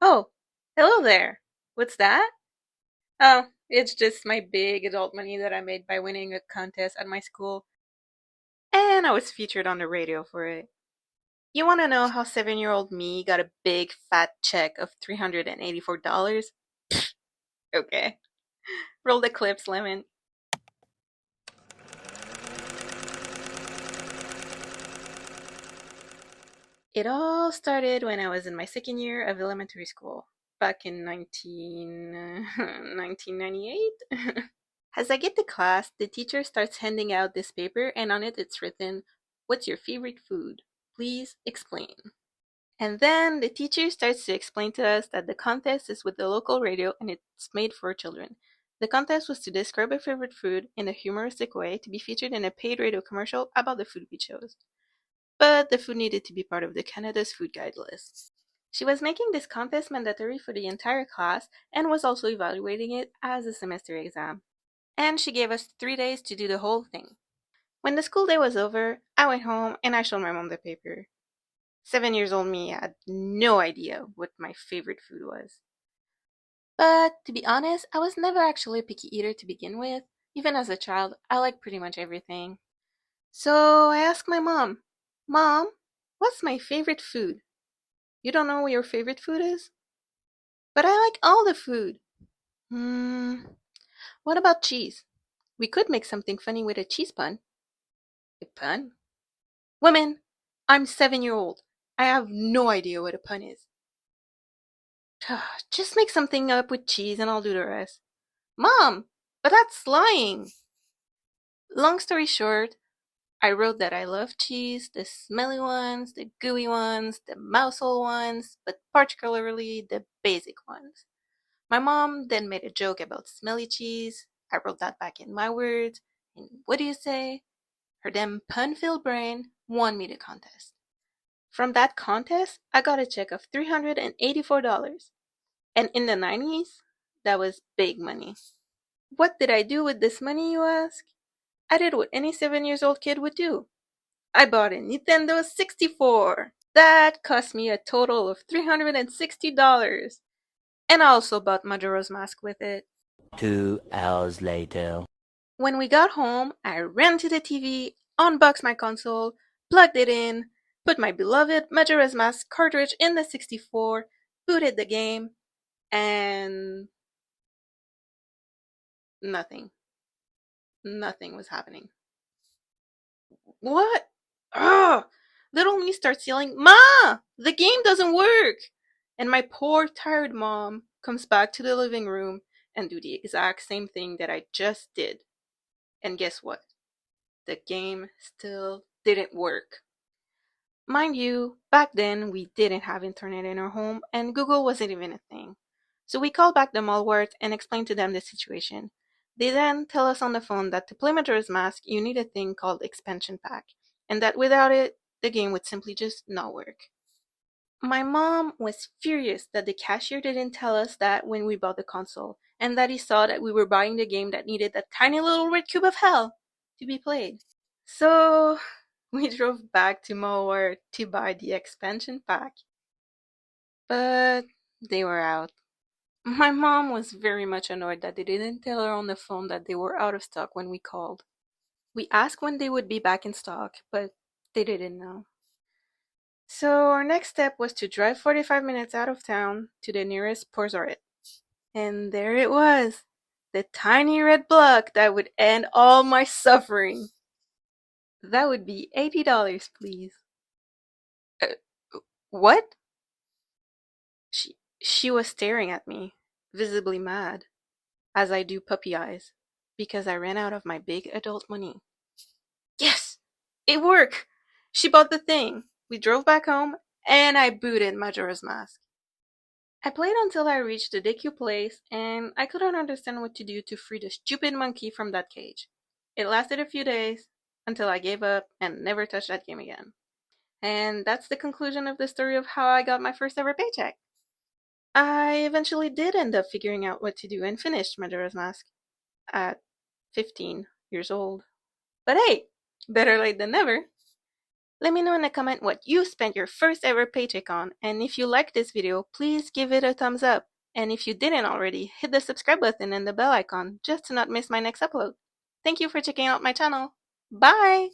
Oh, hello there. What's that? Oh, it's just my big adult money that I made by winning a contest at my school, and I was featured on the radio for it. You want to know how 7-year-old me got a big fat check of $384? Okay. Roll the clips, Lemon. It all started when I was in my second year of elementary school, back in 1998. As I get to class, the teacher starts handing out this paper, and on it it's written, "What's your favorite food? Please explain." And then the teacher starts to explain to us that the contest is with the local radio and it's made for children. The contest was to describe a favorite food in a humoristic way to be featured in a paid radio commercial about the food we chose. But the food needed to be part of the Canada's food guide list. She was making this contest mandatory for the entire class and was also evaluating it as a semester exam. And she gave us 3 days to do the whole thing. When the school day was over, I went home and I showed my mom the paper. 7 years old me had no idea what my favorite food was. But to be honest, I was never actually a picky eater to begin with. Even as a child, I liked pretty much everything. So I asked my mom, "Mom, what's my favorite food?" "You don't know what your favorite food is?" "But I like all the food." Hmm, what about cheese? We could make something funny with a cheese pun. A pun? Women, I'm 7 year old. I have no idea what a pun is. Just make something up with cheese and I'll do the rest. Mom, but that's lying. Long story short, I wrote that I love cheese, the smelly ones, the gooey ones, the mousehole ones, but particularly the basic ones. My mom then made a joke about smelly cheese. I wrote that back in my words. And what do you say? Her damn pun-filled brain won me the contest. From that contest, I got a check of $384. And in the 90s, that was big money. What did I do with this money, you ask? I did what any 7 years old kid would do. I bought a Nintendo 64. That cost me a total of $360. And I also bought Majora's Mask with it. 2 hours later. When we got home, I ran to the TV, unboxed my console, plugged it in, put my beloved Majora's Mask cartridge in the 64, booted the game, and nothing. Nothing was happening. What? Ugh! Little me starts yelling, "Ma! The game doesn't work!" And my poor, tired mom comes back to the living room and do the exact same thing that I just did. And guess what? The game still didn't work. Mind you, back then we didn't have internet in our home and Google wasn't even a thing. So we called back the Malwart and explained to them the situation. They then tell us on the phone that to play Majora's Mask, you need a thing called expansion pack, and that without it, the game would simply just not work. My mom was furious that the cashier didn't tell us that when we bought the console, and that he saw that we were buying the game that needed that tiny little red cube of hell to be played. So we drove back to Malwart to buy the expansion pack, but they were out. My mom was very much annoyed that they didn't tell her on the phone that they were out of stock when we called. We asked when they would be back in stock, but they didn't know. So our next step was to drive 45 minutes out of town to the nearest Porzoret. And there it was, the tiny red block that would end all my suffering. That would be $80, please. Uh, what? She was staring at me, visibly mad, as I do puppy eyes, because I ran out of my big adult money. Yes! It worked! She bought the thing. We drove back home, and I booted Majora's Mask. I played until I reached the DQ place, and I couldn't understand what to do to free the stupid monkey from that cage. It lasted a few days, until I gave up and never touched that game again. And that's the conclusion of the story of how I got my first ever paycheck. I eventually did end up figuring out what to do and finished Majora's Mask at 15 years old. But hey, better late than never. Let me know in a comment what you spent your first ever paycheck on, and if you liked this video, please give it a thumbs up. And if you didn't already, hit the subscribe button and the bell icon just to not miss my next upload. Thank you for checking out my channel. Bye!